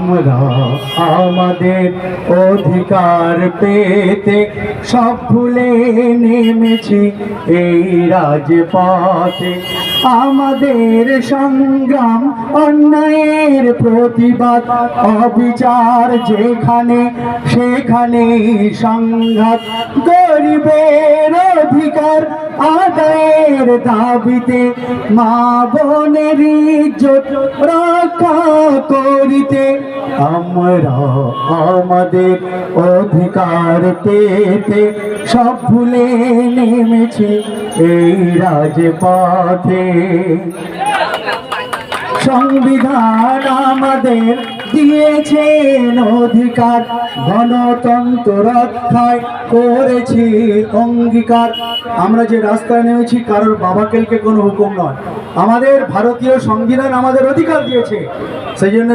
আমরা আমাদের অধিকার পেতে সব ভুলে নেমেছি এই রাজপথে। আমাদের সংগ্রাম, অন্যায়ের প্রতিবাদ, অবিচার যেখানে সেখানে সংঘাত। গরিবের অধিকার আদায়ের দাবিতে, মা বোনের ইজ্জত রক্ষা করিতে আমরা আমাদের অধিকার পেতে সব ভুলে নেমেছি এই রাজপথে। সংবিধান আমাদের দিয়েছেন অধিকার, গণতন্ত্র রক্ষায় করেছি অঙ্গীকার। আমরা যে রাস্তায় নেমেছি কারোর বাবাকেলকে কোনো হুকুম নয়, আমাদের ভারতীয় সংবিধান আমাদের অধিকার দিয়েছে। সেই জন্য